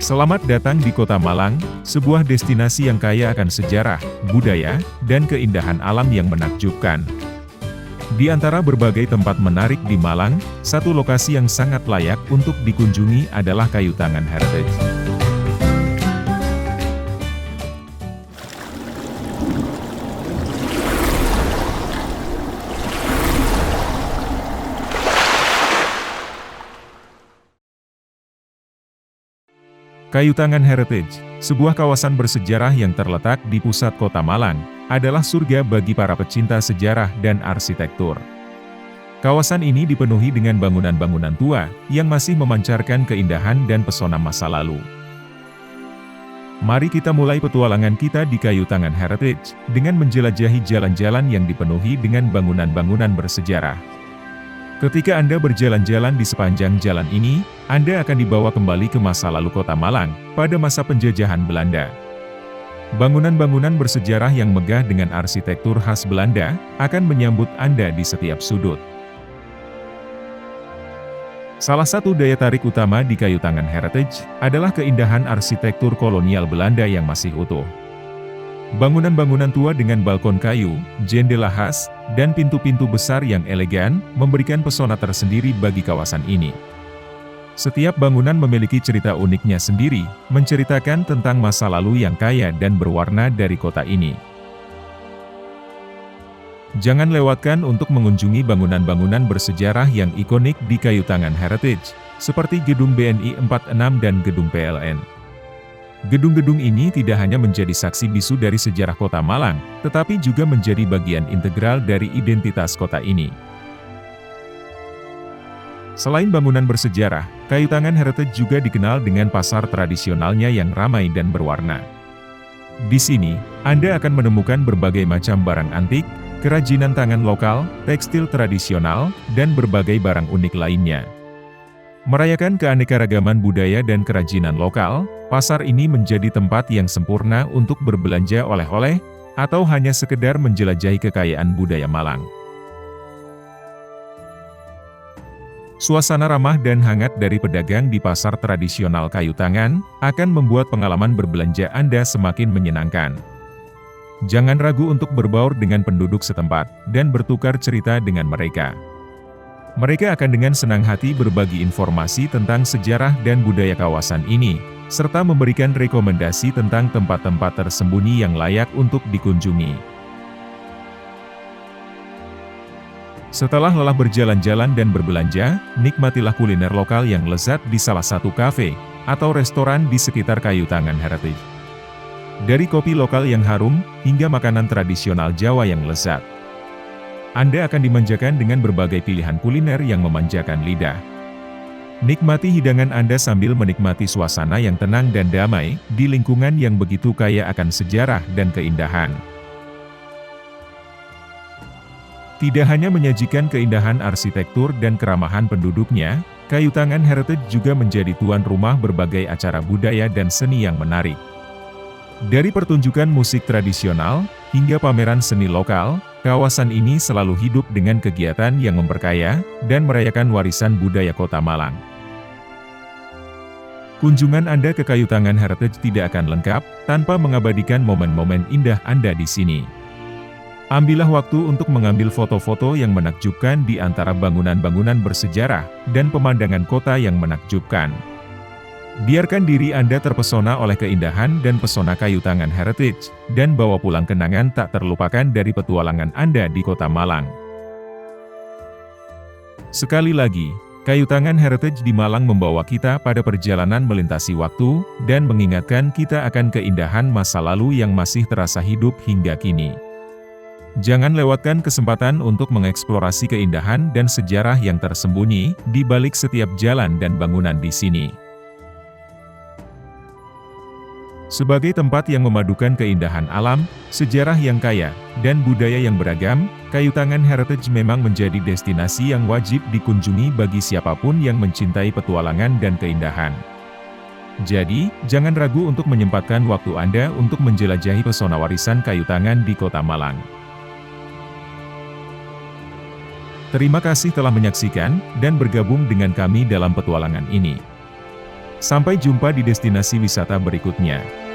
Selamat datang di Kota Malang, sebuah destinasi yang kaya akan sejarah, budaya, dan keindahan alam yang menakjubkan. Di antara berbagai tempat menarik di Malang, satu lokasi yang sangat layak untuk dikunjungi adalah Kayu Tangan Heritage. Kayu Tangan Heritage, sebuah kawasan bersejarah yang terletak di pusat kota Malang, adalah surga bagi para pecinta sejarah dan arsitektur. Kawasan ini dipenuhi dengan bangunan-bangunan tua, yang masih memancarkan keindahan dan pesona masa lalu. Mari kita mulai petualangan kita di Kayu Tangan Heritage, dengan menjelajahi jalan-jalan yang dipenuhi dengan bangunan-bangunan bersejarah. Ketika Anda berjalan-jalan di sepanjang jalan ini, Anda akan dibawa kembali ke masa lalu kota Malang, pada masa penjajahan Belanda. Bangunan-bangunan bersejarah yang megah dengan arsitektur khas Belanda, akan menyambut Anda di setiap sudut. Salah satu daya tarik utama di Kayu Tangan Heritage, adalah keindahan arsitektur kolonial Belanda yang masih utuh. Bangunan-bangunan tua dengan balkon kayu, jendela khas, dan pintu-pintu besar yang elegan, memberikan pesona tersendiri bagi kawasan ini. Setiap bangunan memiliki cerita uniknya sendiri, menceritakan tentang masa lalu yang kaya dan berwarna dari kota ini. Jangan lewatkan untuk mengunjungi bangunan-bangunan bersejarah yang ikonik di Kayu Tangan Heritage, seperti Gedung BNI 46 dan Gedung PLN. Gedung-gedung ini tidak hanya menjadi saksi bisu dari sejarah kota Malang, tetapi juga menjadi bagian integral dari identitas kota ini. Selain bangunan bersejarah, Kayu Tangan Heritage juga dikenal dengan pasar tradisionalnya yang ramai dan berwarna. Di sini, Anda akan menemukan berbagai macam barang antik, kerajinan tangan lokal, tekstil tradisional, dan berbagai barang unik lainnya. Merayakan keanekaragaman budaya dan kerajinan lokal, pasar ini menjadi tempat yang sempurna untuk berbelanja oleh-oleh, atau hanya sekedar menjelajahi kekayaan budaya Malang. Suasana ramah dan hangat dari pedagang di pasar tradisional Kayu Tangan, akan membuat pengalaman berbelanja Anda semakin menyenangkan. Jangan ragu untuk berbaur dengan penduduk setempat, dan bertukar cerita dengan mereka. Mereka akan dengan senang hati berbagi informasi tentang sejarah dan budaya kawasan ini, serta memberikan rekomendasi tentang tempat-tempat tersembunyi yang layak untuk dikunjungi. Setelah lelah berjalan-jalan dan berbelanja, nikmatilah kuliner lokal yang lezat di salah satu kafe atau restoran di sekitar Kayu Tangan Heritage. Dari kopi lokal yang harum, hingga makanan tradisional Jawa yang lezat, Anda akan dimanjakan dengan berbagai pilihan kuliner yang memanjakan lidah. Nikmati hidangan Anda sambil menikmati suasana yang tenang dan damai, di lingkungan yang begitu kaya akan sejarah dan keindahan. Tidak hanya menyajikan keindahan arsitektur dan keramahan penduduknya, Kayu Tangan Heritage juga menjadi tuan rumah berbagai acara budaya dan seni yang menarik. Dari pertunjukan musik tradisional, hingga pameran seni lokal, kawasan ini selalu hidup dengan kegiatan yang memperkaya, dan merayakan warisan budaya kota Malang. Kunjungan Anda ke Kayu Tangan Heritage tidak akan lengkap, tanpa mengabadikan momen-momen indah Anda di sini. Ambillah waktu untuk mengambil foto-foto yang menakjubkan di antara bangunan-bangunan bersejarah, dan pemandangan kota yang menakjubkan. Biarkan diri Anda terpesona oleh keindahan dan pesona Kayu Tangan Heritage, dan bawa pulang kenangan tak terlupakan dari petualangan Anda di kota Malang. Sekali lagi, Kayu Tangan Heritage di Malang membawa kita pada perjalanan melintasi waktu, dan mengingatkan kita akan keindahan masa lalu yang masih terasa hidup hingga kini. Jangan lewatkan kesempatan untuk mengeksplorasi keindahan dan sejarah yang tersembunyi di balik setiap jalan dan bangunan di sini. Sebagai tempat yang memadukan keindahan alam, sejarah yang kaya, dan budaya yang beragam, Kayu Tangan Heritage memang menjadi destinasi yang wajib dikunjungi bagi siapapun yang mencintai petualangan dan keindahan. Jadi, jangan ragu untuk menyempatkan waktu Anda untuk menjelajahi pesona warisan Kayu Tangan di kota Malang. Terima kasih telah menyaksikan dan bergabung dengan kami dalam petualangan ini. Sampai jumpa di destinasi wisata berikutnya.